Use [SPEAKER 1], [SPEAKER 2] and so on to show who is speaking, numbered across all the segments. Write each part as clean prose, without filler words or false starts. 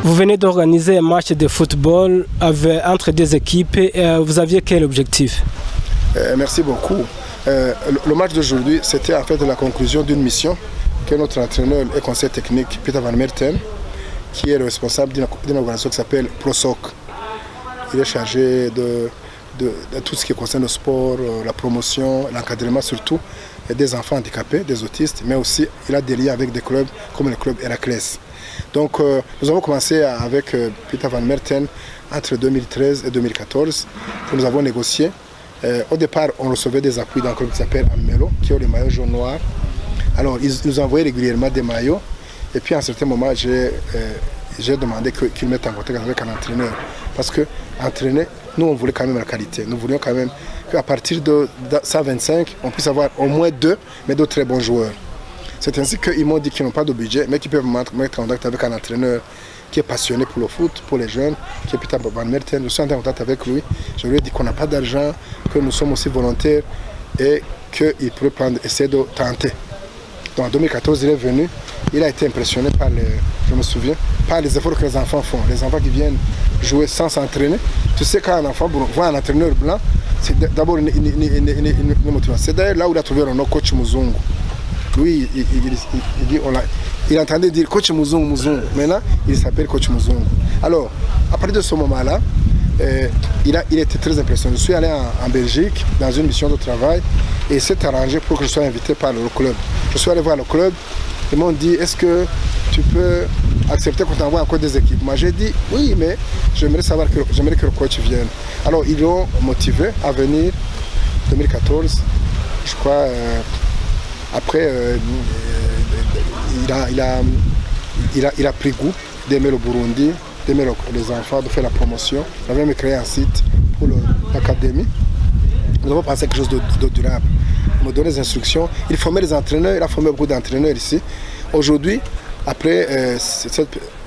[SPEAKER 1] Vous venez d'organiser un match de football entre deux équipes. Vous aviez quel objectif?
[SPEAKER 2] Merci beaucoup. Le match d'aujourd'hui, c'était en fait la conclusion d'une mission que notre entraîneur et conseiller technique, Peter Van Merten, qui est le responsable d'une organisation qui s'appelle ProSoc. Il est chargé de tout ce qui concerne le sport, la promotion, l'encadrement surtout des enfants handicapés, des autistes, mais aussi il a des liens avec des clubs comme le club Héraclès. Donc nous avons commencé avec Peter Van Merten entre 2013 et 2014. Nous avons négocié. Au départ, on recevait des appuis d'un club qui s'appelle Amelo, qui ont les maillots jaune noir. Alors ils nous envoyaient régulièrement des maillots. Et puis à un certain moment, j'ai demandé qu'ils mettent en contact avec un entraîneur. Parce que entraîner, nous on voulait quand même la qualité. Nous voulions quand même qu'à partir de 125, on puisse avoir au moins deux, mais de très bons joueurs. C'est ainsi qu'ils m'ont dit qu'ils n'ont pas de budget, mais qu'ils peuvent mettre en contact avec un entraîneur qui est passionné pour le foot, pour les jeunes, qui est Peter Van Merten. Je suis en contact avec lui. Je lui ai dit qu'on n'a pas d'argent, que nous sommes aussi volontaires et qu'il pourrait essayer de tenter. Donc en 2014, il est venu. Il a été impressionné par par les efforts que les enfants font. Les enfants qui viennent jouer sans s'entraîner. Tu sais, quand un enfant voit un entraîneur blanc, c'est d'abord une motivation. C'est d'ailleurs là où il a trouvé le nom coach Muzungu. Lui, il entendait dire coach Muzungu. Maintenant, il s'appelle coach Muzungu. Alors, à partir de ce moment-là, il était très impressionné. Je suis allé en Belgique dans une mission de travail et il s'est arrangé pour que je sois invité par le club. Je suis allé voir le club. Ils m'ont dit, est-ce que tu peux accepter qu'on t'envoie encore des équipes? Moi j'ai dit, oui, mais j'aimerais que le coach vienne. Alors ils l'ont motivé à venir en 2014. Je crois, après, il a pris goût d'aimer le Burundi, d'aimer les enfants, de faire la promotion. Il a même créé un site pour l'académie. Nous avons pensé à quelque chose de durable. Il m'a donné des instructions. Il formait les entraîneurs, il a formé beaucoup d'entraîneurs ici. Aujourd'hui, après,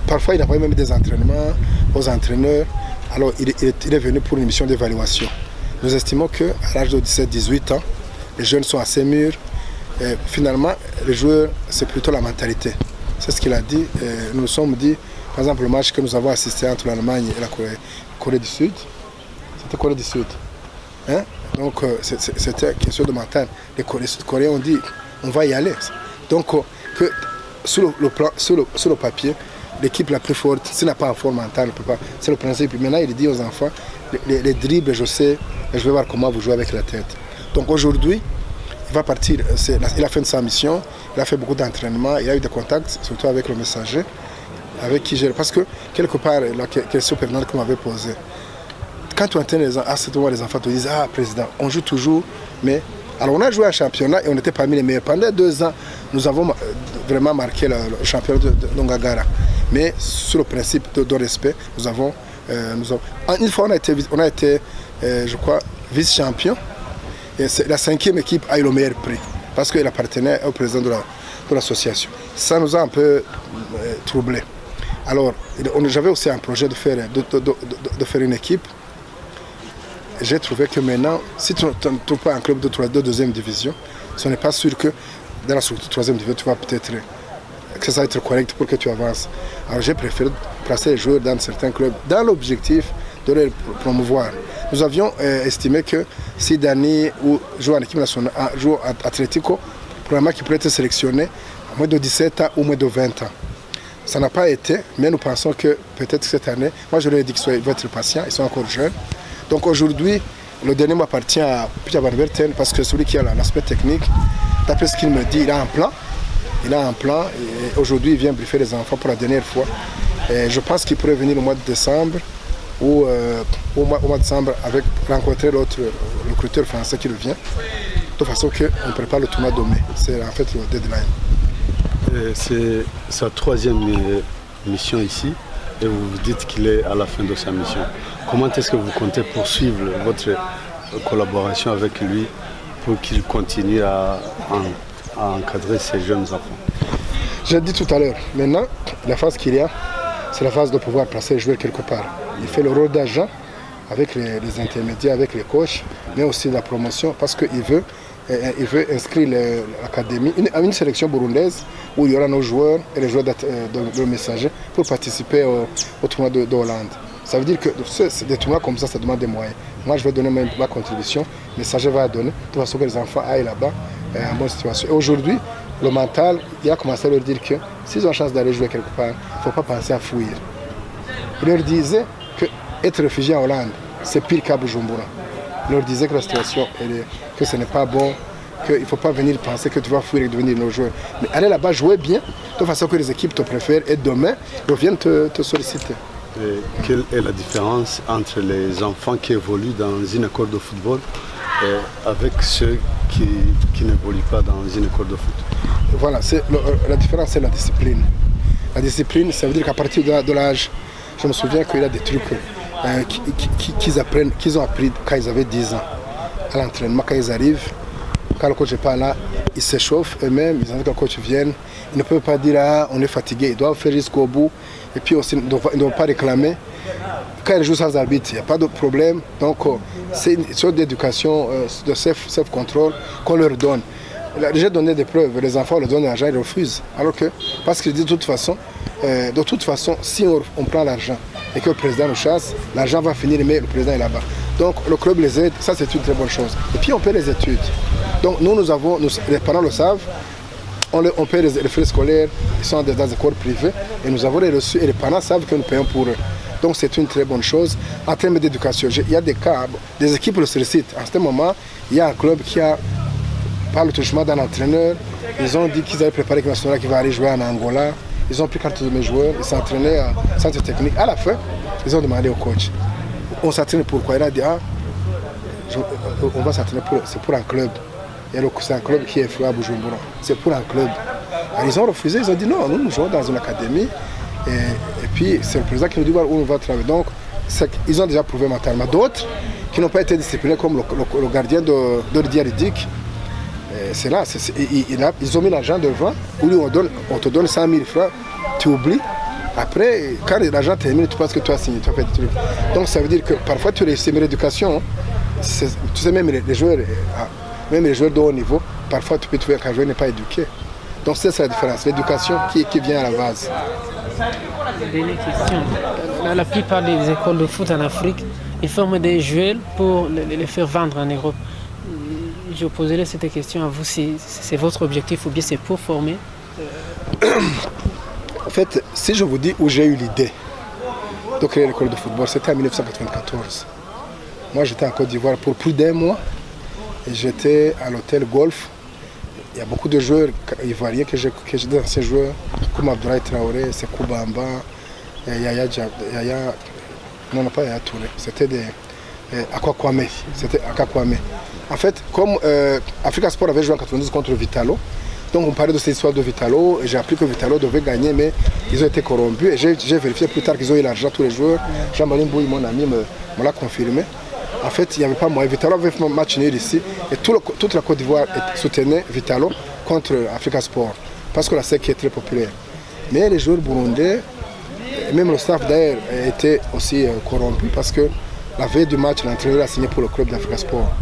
[SPEAKER 2] parfois il a même des entraînements aux entraîneurs. Alors il est venu pour une mission d'évaluation. Nous estimons qu'à l'âge de 17-18 ans, les jeunes sont assez mûrs. Finalement, les joueurs, c'est plutôt la mentalité. C'est ce qu'il a dit. Nous nous sommes dit, par exemple, le match que nous avons assisté entre l'Allemagne et la Corée du Sud, c'était Corée du Sud. Hein? Donc c'était question de mental. Les Coréens ont dit on va y aller. Donc que sur le papier, l'équipe la plus forte, s'il n'a pas un fort mental, ne peut pas. C'est le principe. Maintenant il dit aux enfants, les dribbles, je sais, je vais voir comment vous jouez avec la tête. Donc aujourd'hui, il va partir, il a fait sa mission, il a fait beaucoup d'entraînement, il a eu des contacts, surtout avec le messager, avec qui j'ai. Parce que quelque part, la question permanente qu'on m'avait posée. Quand tu entends à ce moment, les enfants te disent, ah président, on joue toujours, mais... Alors on a joué un championnat et on était parmi les meilleurs. Pendant 2 ans, nous avons vraiment marqué le championnat de Ngagara. Mais sur le principe de respect, nous avons... Une fois, on a été je crois, vice-champion. Et la 5e équipe a eu le meilleur prix, parce qu'elle appartenait au président de l'association. Ça nous a un peu troublés. Alors, j'avais aussi un projet de faire une équipe. J'ai trouvé que maintenant, si tu ne trouves pas un club de 2e division, ce n'est pas sûr que dans la 3e division, tu vas peut-être que ça va être correct pour que tu avances. Alors j'ai préféré placer les joueurs dans certains clubs, dans l'objectif de les promouvoir. Nous avions estimé que si Dani joue en équipe nationale, joue à Atlético, probablement qu'il pourrait être sélectionné à moins de 17 ans ou moins de 20 ans. Ça n'a pas été, mais nous pensons que peut-être cette année, moi je leur ai dit qu'ils vont être patients, ils sont encore jeunes. Donc aujourd'hui, le dernier mot appartient à Peter Van Merten parce que celui qui a l'aspect technique, d'après ce qu'il me dit, il a un plan. Il a un plan et aujourd'hui il vient briefer les enfants pour la dernière fois. Et je pense qu'il pourrait venir au mois de décembre ou au mois de décembre rencontrer l'autre recruteur français qui revient. De façon qu'on prépare le tournoi de mai. C'est en fait le deadline.
[SPEAKER 3] C'est sa 3e mission ici et vous vous dites qu'il est à la fin de sa mission. Comment est-ce que vous comptez poursuivre votre collaboration avec lui pour qu'il continue à encadrer ces jeunes enfants?
[SPEAKER 2] J'ai dit tout à l'heure, maintenant, la phase qu'il y a, c'est la phase de pouvoir placer les joueurs quelque part. Il fait le rôle d'agent avec les intermédiaires, avec les coachs, mais aussi la promotion, parce qu'il veut il veut inscrire l'académie, une sélection burundaise où il y aura nos joueurs et les joueurs de Messager pour participer au tournoi de Hollande. Ça veut dire que des tournois comme ça demande des moyens. Moi, je vais donner ma contribution, Messager va donner, de toute façon que les enfants aillent là-bas en bonne situation. Et aujourd'hui, le mental, il a commencé à leur dire que s'ils ont la chance d'aller jouer quelque part, il ne faut pas penser à fuir. Il leur disait qu'être réfugié en Hollande, c'est pire qu'à Bujumbura. Il leur disait que la situation, que ce n'est pas bon, qu'il ne faut pas venir penser que tu vas fuir et devenir nos joueurs. Mais aller là-bas jouer bien, de façon que les équipes te préfèrent et demain reviennent te solliciter.
[SPEAKER 3] Et quelle est la différence entre les enfants qui évoluent dans une école de football et avec ceux qui n'évoluent pas dans une école de foot?
[SPEAKER 2] Voilà, la différence c'est la discipline. La discipline, ça veut dire qu'à partir de l'âge, je me souviens qu'il y a des trucs qu'ils ont appris quand ils avaient 10 ans. À l'entraînement, quand ils arrivent, quand le coach n'est pas là, ils s'échauffent eux-mêmes, ils attendent que le coach vienne. Ils ne peuvent pas dire on est fatigué, ils doivent faire jusqu'au bout. Et puis aussi, ils ne doivent pas réclamer. Quand ils jouent sans arbitre, il n'y a pas de problème. Donc, c'est une sorte d'éducation, de self-control qu'on leur donne. J'ai donné des preuves, les enfants leur donnent l'argent, ils refusent. Alors que, parce qu'ils disent de toute façon, si on prend l'argent et que le président nous chasse, l'argent va finir, mais le président est là-bas. Donc le club les aide, ça c'est une très bonne chose. Et puis on paie les études. Donc les parents le savent, on paie les frais scolaires, ils sont dans des écoles privées et nous avons les reçus et les parents savent que nous payons pour eux. Donc c'est une très bonne chose. En termes d'éducation, il y a des cas, des équipes le sollicitent. En ce moment, il y a un club qui a, par le touchement d'un entraîneur, ils ont dit qu'ils avaient préparé une nationale qui va aller jouer en Angola. Ils ont pris carte de mes joueurs, ils s'entraînaient en centre technique. À la fin, ils ont demandé au coach, on s'entraîne pourquoi? Il a dit, on va s'entraîner c'est pour un club. C'est un club qui est fait à Bujumbura. C'est pour un club. Alors, ils ont refusé, ils ont dit non, nous jouons dans une académie. Et puis c'est le président qui nous dit où on va travailler. Donc ils ont déjà prouvé mentalement. D'autres qui n'ont pas été disciplinés comme le gardien de Lydia Ridic. C'est là, ils ont mis l'argent devant, où on te donne 100 000 francs, tu oublies. Après, quand l'argent termine, tu penses que tu as signé, tu as fait des trucs. Donc ça veut dire que parfois tu réussis, mais l'éducation, tu sais, même les joueurs de haut niveau, parfois tu peux trouver qu'un joueur n'est pas éduqué. Donc c'est ça la différence, l'éducation qui vient à la base.
[SPEAKER 1] Dernière question. La plupart des écoles de foot en Afrique, ils forment des joueurs pour les faire vendre en Europe. Je poserai cette question à vous, si c'est votre objectif ou bien c'est pour former.
[SPEAKER 2] En fait, si je vous dis où j'ai eu l'idée de créer l'école de football, c'était en 1994. Moi j'étais en Côte d'Ivoire pour plus d'un mois et j'étais à l'hôtel Golf. Il y a beaucoup de joueurs ivoiriens que j'ai d'anciens joueurs, comme Abdoulaye Traoré, Sekou Bamba, Yaya non pas Yaya Touré, c'était Akwakwame. En fait, comme Africa Sport avait joué en 92 contre Vitalo, donc on parlait de cette histoire de Vitalo, et j'ai appris que Vitalo devait gagner, mais ils ont été corrompus, et j'ai vérifié plus tard qu'ils ont eu l'argent, tous les joueurs. Jean-Marie Mbouy, mon ami, me l'a confirmé. En fait, il n'y avait pas moyen. Vitalo avait fait un match nul ici, et toute la Côte d'Ivoire soutenait Vitalo contre Africa Sport, parce que la SEC est très populaire. Mais les joueurs burundais, même le staff d'ailleurs, était aussi corrompu, parce que la veille du match, l'entraîneur a signé pour le club d'Africa Sport.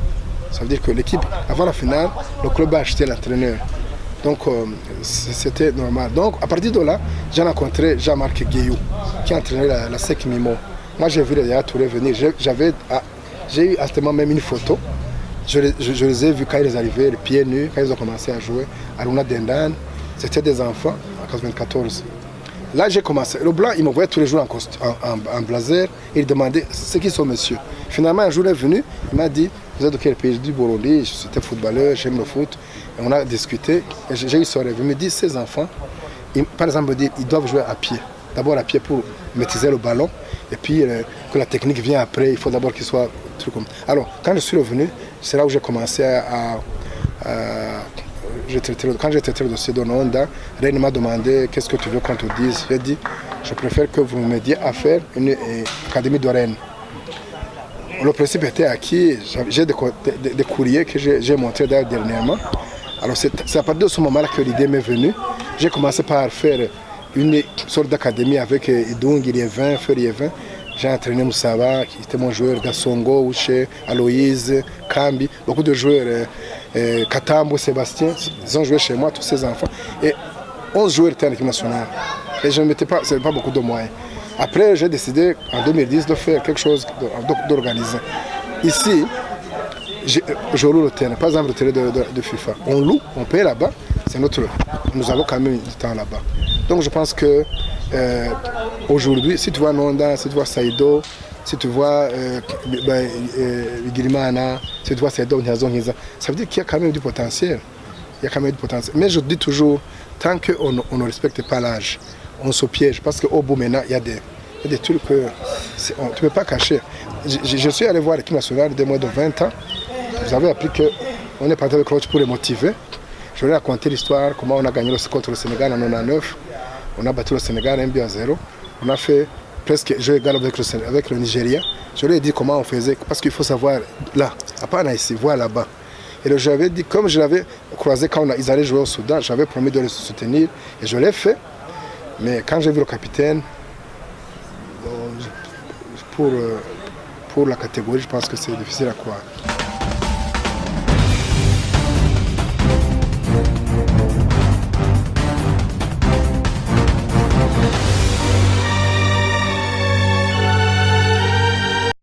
[SPEAKER 2] Ça veut dire que l'équipe, avant la finale, le club a acheté l'entraîneur. Donc c'était normal. Donc à partir de là, j'ai rencontré Jean-Marc Guéhou, qui entraînait la SEC Mimo. Moi j'ai vu les Yaya Touré venir. J'ai eu actuellement même une photo. Je les ai vus quand ils arrivaient, les pieds nus, quand ils ont commencé à jouer. Aruna Dendan, c'était des enfants en 1994. Là j'ai commencé. Le blanc, il me voyait tous les jours en blazer. Et il demandait c'est qui sont monsieur. Finalement un jour il est venu, il m'a dit vous êtes de quel pays? Du Burundi, j'étais footballeur, j'aime le foot. Et on a discuté, et j'ai eu son rêve. Il me dit, ces enfants, par exemple, ils doivent jouer à pied. D'abord à pied pour maîtriser le ballon, et puis que la technique vient après, il faut d'abord qu'ils soient trucs comme. Alors, quand je suis revenu, c'est là où j'ai commencé quand j'ai traité le dossier de Honda, Rennes m'a demandé qu'est-ce que tu veux qu'on te dise. J'ai dit, je préfère que vous m'aidiez à faire une académie de Rennes. Le principe était acquis, j'ai des courriers que j'ai montrés d'ailleurs dernièrement. Alors c'est à partir de ce moment-là que l'idée m'est venue. J'ai commencé par faire une sorte d'académie avec Idung, Ilievin, Ferievin. J'ai entraîné Moussaba, qui était mon joueur, Gassongo, Ouché, Aloïse, Kambi, beaucoup de joueurs Katambo, Sébastien, ils ont joué chez moi, tous ces enfants. Et 11 joueurs étaient en équipe nationale. Et je ne mettais pas, pas beaucoup de moyens. Après, j'ai décidé en 2010 de faire quelque chose, d'organiser. Ici, je loue le terrain, par exemple le terrain de FIFA. On loue, on paye là-bas, c'est notre. Nous avons quand même du temps là-bas. Donc je pense que aujourd'hui, si tu vois Nonda, si tu vois Saïdo, si tu vois Gilimana, si tu vois Saïdo, ça veut dire qu'il y a quand même du potentiel. Il y a quand même du potentiel. Mais je dis toujours, tant qu'on ne respecte pas l'âge, on se piège. Parce qu'au bout maintenant, il y a des trucs que tu ne peux pas cacher. Je suis allé voir l'équipe nationale de moins de 20 ans. Vous avez appris qu'on est parti avec le coach pour les motiver. Je leur ai raconté l'histoire, comment on a gagné contre le Sénégal en 99. On a battu le Sénégal 1-0. On a fait presque jeu égal avec le Nigeria. Je leur ai dit comment on faisait, parce qu'il faut savoir là, à part ici, voir là-bas. Et j'avais dit, comme je l'avais croisé quand ils allaient jouer au Soudan, j'avais promis de les soutenir et je l'ai fait. Mais quand j'ai vu le capitaine, pour la catégorie, je pense que c'est difficile à croire.